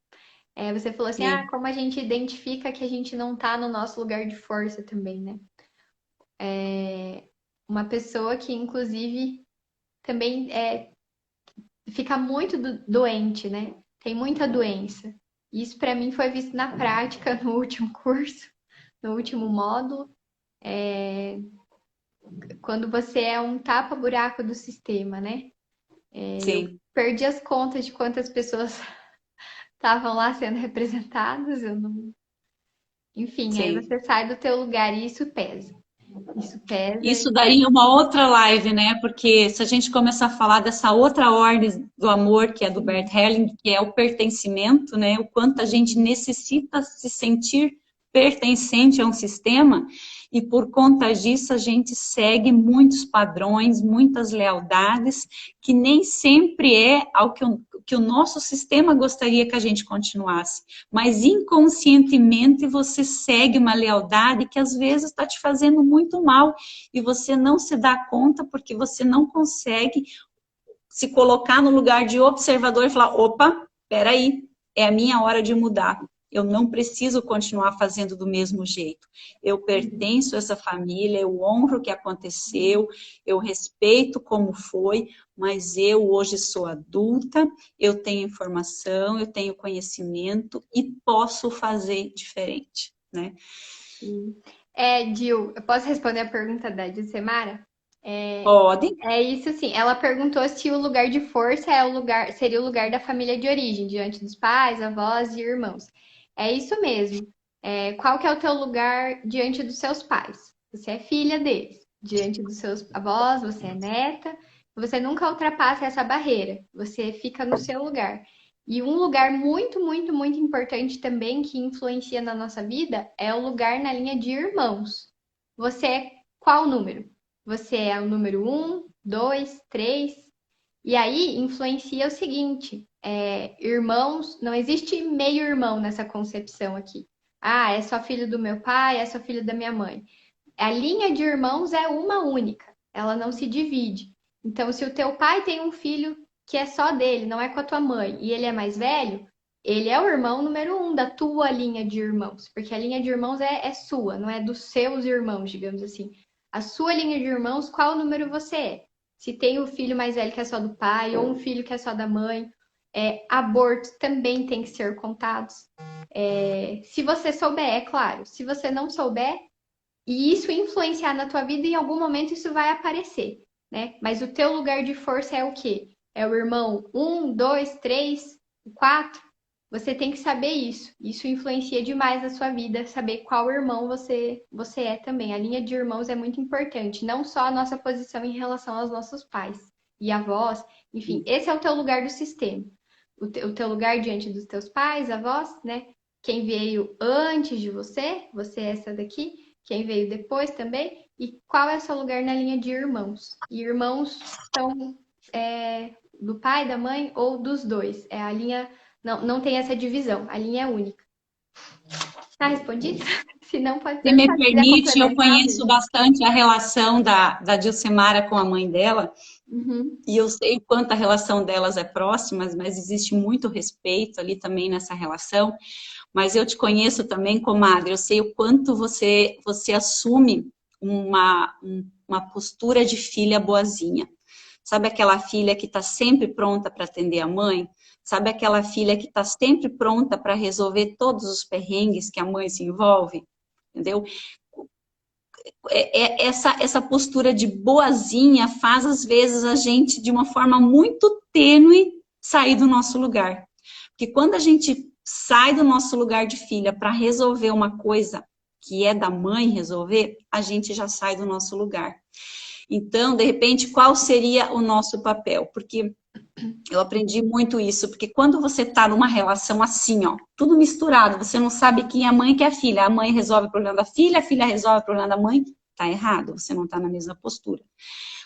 Você falou assim, sim, como a gente identifica que a gente não tá no nosso lugar de força também, né? Uma pessoa que, inclusive, também fica muito doente, né? Tem muita doença. Isso para mim foi visto na prática no último curso, no último módulo. Quando você é um tapa-buraco do sistema, né? Eu sim, perdi as contas de quantas pessoas estavam lá sendo representadas, eu não... Enfim, aí sim. você sai do teu lugar e isso pesa. Isso pesa Isso daria uma outra live, né? Porque se a gente começar a falar dessa outra ordem do amor, que é do Bert Helling, que é o pertencimento, né? O quanto a gente necessita se sentir pertencente a um sistema, e por conta disso a gente segue muitos padrões, muitas lealdades, que nem sempre é ao que o nosso sistema gostaria que a gente continuasse. Mas inconscientemente você segue uma lealdade que às vezes está te fazendo muito mal e você não se dá conta porque você não consegue se colocar no lugar de observador e falar, opa, peraí, é a minha hora de mudar. Eu não preciso continuar fazendo do mesmo jeito. Eu pertenço a essa família, eu honro o que aconteceu, eu respeito como foi, mas eu hoje sou adulta, eu tenho informação, eu tenho conhecimento e posso fazer diferente, né? Dil, eu posso responder a pergunta da Dilcemara? Pode, É isso sim. Ela perguntou se o lugar de força seria o lugar da família de origem, diante dos pais, avós e irmãos. É isso mesmo. Qual que é o teu lugar diante dos seus pais? Você é filha deles. Diante dos seus avós, você é neta. Você nunca ultrapassa essa barreira. Você fica no seu lugar. E um lugar muito, muito, muito importante também que influencia na nossa vida é o lugar na linha de irmãos. Você é qual número? Você é o número um, dois, três. E aí influencia o seguinte: irmãos, não existe meio irmão nessa concepção aqui. Ah, é só filho do meu pai, é só filho da minha mãe. A linha de irmãos é uma única, ela não se divide. Então, se o teu pai tem um filho que é só dele, não é com a tua mãe, e ele é mais velho, ele é o irmão número um da tua linha de irmãos, porque a linha de irmãos é sua, não é dos seus irmãos, digamos assim. A sua linha de irmãos, qual número você é? Se tem o filho mais velho que é só do pai, ou um filho que é só da mãe, abortos também tem que ser contados. Se você souber, é claro. Se você não souber, e isso influenciar na tua vida, em algum momento isso vai aparecer, né? Mas o teu lugar de força é o quê? É o irmão um, dois, três, quatro? Você tem que saber isso. Isso influencia demais na sua vida, saber qual irmão você é também. A linha de irmãos é muito importante, não só a nossa posição em relação aos nossos pais e avós, enfim, esse é o teu lugar do sistema. O teu lugar diante dos teus pais, avós, né? Quem veio antes de você é essa daqui, quem veio depois também, e qual é o seu lugar na linha de irmãos. E irmãos são do pai, da mãe ou dos dois. A linha não tem essa divisão, a linha é única. Tá respondido? Se não, pode se me perguntar. Se quiser permite, eu complementar, conheço Bruno. bastante a relação da Dilcemara com a mãe dela, Uhum. e eu sei o quanto a relação delas é próxima, mas existe muito respeito ali também nessa relação. Mas eu te conheço também, comadre, eu sei o quanto você assume uma postura de filha boazinha. Sabe aquela filha que está sempre pronta para atender a mãe? Sabe aquela filha que está sempre pronta para resolver todos os perrengues que a mãe se envolve? Entendeu? Essa postura de boazinha faz, às vezes, a gente, de uma forma muito tênue, sair do nosso lugar. Porque quando a gente sai do nosso lugar de filha para resolver uma coisa que é da mãe resolver, a gente já sai do nosso lugar. Então, de repente, qual seria o nosso papel? Porque eu aprendi muito isso, porque quando você está numa relação assim, ó, tudo misturado, você não sabe quem é a mãe e quem é a filha. A mãe resolve o problema da filha, a filha resolve o problema da mãe, tá errado, você não está na mesma postura.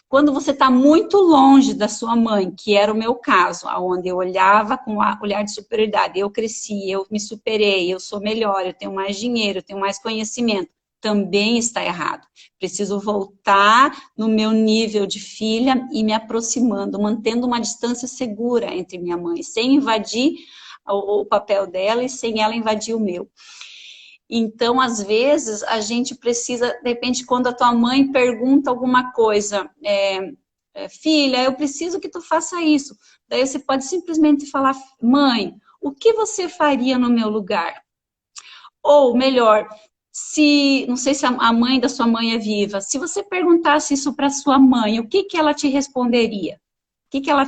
Quando você está muito longe da sua mãe, que era o meu caso, onde eu olhava com um olhar de superioridade, eu cresci, eu me superei, eu sou melhor, eu tenho mais dinheiro, eu tenho mais conhecimento, também está errado. Preciso voltar no meu nível de filha e me aproximando, mantendo uma distância segura entre minha mãe, sem invadir o papel dela e sem ela invadir o meu. Então, às vezes, a gente precisa, de repente, quando a tua mãe pergunta alguma coisa, filha, eu preciso que tu faça isso. Daí você pode simplesmente falar, mãe, o que você faria no meu lugar? Ou melhor, se, não sei se a mãe da sua mãe é viva, se você perguntasse isso para sua mãe, o que que ela te responderia? O que que ela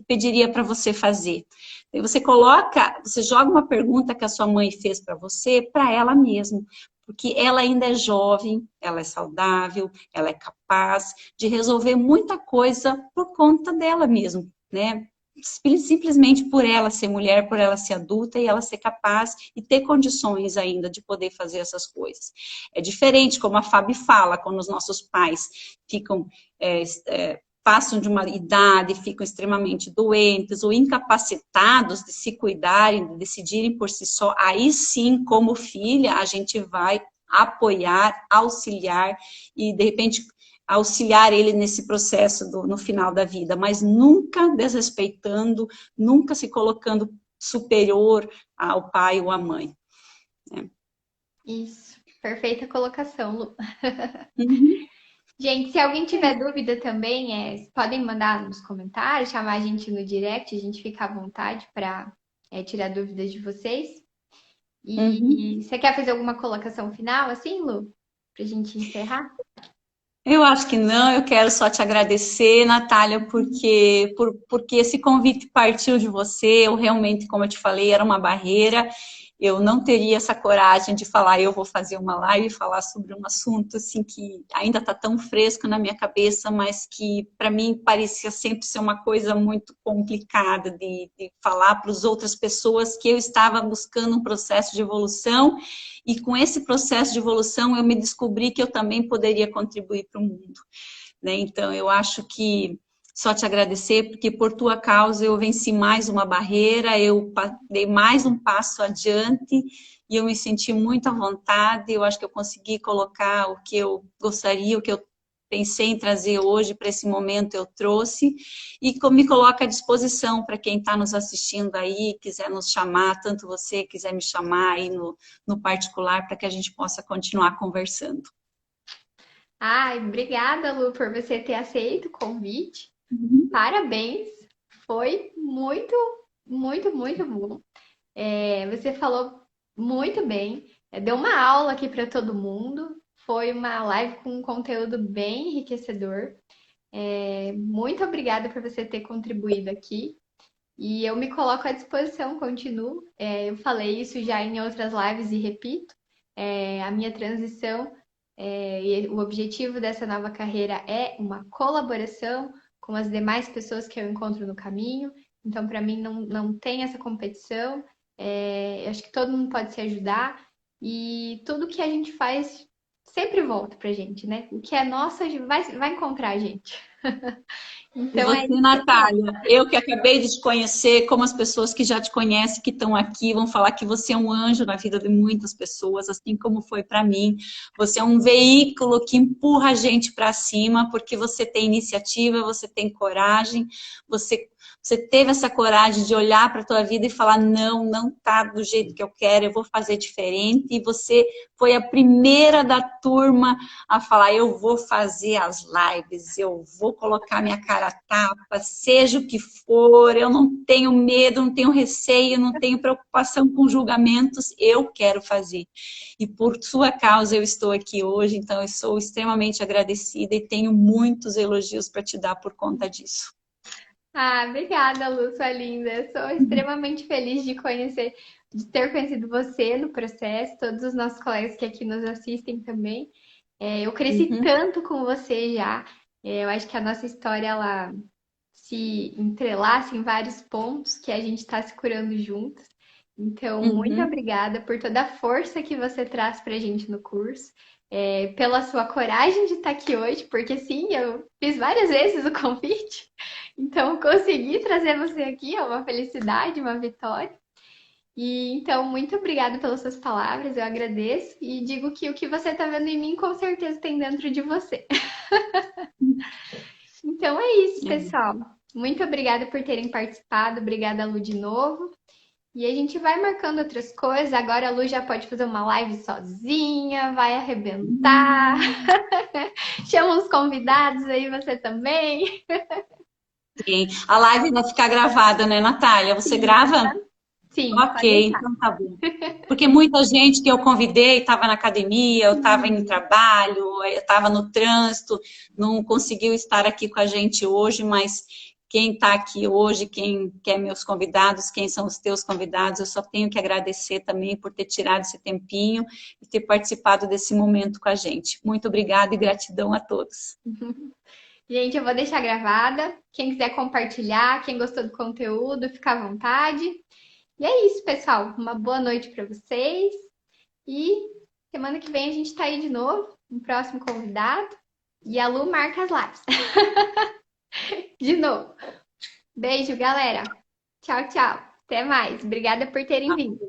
pediria para você fazer? Você coloca, você joga uma pergunta que a sua mãe fez para você, para ela mesma, porque ela ainda é jovem, ela é saudável, ela é capaz de resolver muita coisa por conta dela mesma, né? Simplesmente por ela ser mulher, por ela ser adulta e ela ser capaz e ter condições ainda de poder fazer essas coisas. É diferente, como a Fabi fala, quando os nossos pais ficam passam de uma idade, ficam extremamente doentes ou incapacitados de se cuidarem, de decidirem por si só, aí sim, como filha, a gente vai apoiar, auxiliar e, de repente, auxiliar ele nesse processo no final da vida, mas nunca desrespeitando, nunca se colocando superior ao pai ou à mãe. Isso, perfeita colocação, Lu. Uhum. Gente, se alguém tiver dúvida também, podem mandar nos comentários, chamar a gente no direct, a gente fica à vontade para tirar dúvidas de vocês. Uhum. E você quer fazer alguma colocação final, assim, Lu? Pra gente encerrar? Eu acho que não, eu quero só te agradecer, Natália, porque esse convite partiu de você, eu realmente, como eu te falei, era uma barreira, eu não teria essa coragem de falar, eu vou fazer uma live e falar sobre um assunto assim que ainda está tão fresco na minha cabeça, mas que para mim parecia sempre ser uma coisa muito complicada de falar para as outras pessoas que eu estava buscando um processo de evolução. E com esse processo de evolução, eu me descobri que eu também poderia contribuir para o mundo, né? Então, eu acho que só te agradecer, porque por tua causa eu venci mais uma barreira, eu dei mais um passo adiante e eu me senti muito à vontade. Eu acho que eu consegui colocar o que eu gostaria, o que eu pensei em trazer hoje para esse momento eu trouxe e me coloca à disposição para quem está nos assistindo aí, quiser nos chamar, tanto você quiser me chamar aí no particular, para que a gente possa continuar conversando. Ai, obrigada, Lu, por você ter aceito o convite. Uhum. Parabéns, foi muito, muito, muito bom. Você falou muito bem, deu uma aula aqui para todo mundo. Foi uma live com um conteúdo bem enriquecedor. Muito obrigada por você ter contribuído aqui. E eu me coloco à disposição, continuo. Eu falei isso já em outras lives e repito. A minha transição e o objetivo dessa nova carreira é uma colaboração com as demais pessoas que eu encontro no caminho. Então, para mim, não tem essa competição. Eu acho que todo mundo pode se ajudar e tudo que a gente faz sempre volta pra gente, né? O que é nosso vai encontrar a gente. E Então, é você, isso. Natália, eu que acabei de te conhecer, como as pessoas que já te conhecem, que estão aqui, vão falar que você é um anjo na vida de muitas pessoas, assim como foi para mim. Você é um veículo que empurra a gente para cima, porque você tem iniciativa, você tem coragem, você teve essa coragem de olhar para a tua vida e falar, não, não tá do jeito que eu quero, eu vou fazer diferente. E você foi a primeira da turma a falar, eu vou fazer as lives, eu vou colocar minha cara a tapa, seja o que for, eu não tenho medo, não tenho receio, não tenho preocupação com julgamentos, eu quero fazer. E por sua causa eu estou aqui hoje, então eu sou extremamente agradecida e tenho muitos elogios para te dar por conta disso. Ah, obrigada, Lu, sua linda. Sou extremamente feliz de conhecer, de ter conhecido você no processo, todos os nossos colegas que aqui nos assistem também. Eu cresci Uhum, tanto com você já. Eu acho que a nossa história ela se entrelaça em vários pontos que a gente está se curando juntos. Então, muito uhum. obrigada por toda a força que você traz para a gente no curso, pela sua coragem de estar aqui hoje, porque sim, eu fiz várias vezes o convite, então consegui trazer você aqui, é uma felicidade, uma vitória. E então, muito obrigada pelas suas palavras, eu agradeço e digo que o que você está vendo em mim, com certeza tem dentro de você. Então é isso, pessoal. Muito obrigada por terem participado. Obrigada, Lu, de novo. E a gente vai marcando outras coisas. Agora a Lu já pode fazer uma live sozinha, vai arrebentar. Chama uns convidados aí, você também. Sim. A live vai ficar gravada, né, Natália? Você Sim, grava? sim, pode Ok, deixar. então tá bom. Porque muita gente que eu convidei estava na academia, eu estava em Uhum. trabalho, eu estava no trânsito, não conseguiu estar aqui com a gente hoje, mas quem está aqui hoje, quem é meus convidados, quem são os teus convidados, eu só tenho que agradecer também por ter tirado esse tempinho e ter participado desse momento com a gente. Muito obrigada e gratidão a todos. Gente, eu vou deixar gravada. Quem quiser compartilhar, quem gostou do conteúdo, fica à vontade. E é isso, pessoal. Uma boa noite para vocês. E semana que vem a gente tá aí de novo, um próximo convidado. E a Lu marca as lives. De novo. Beijo, galera. Tchau, tchau. Até mais. Obrigada por terem vindo.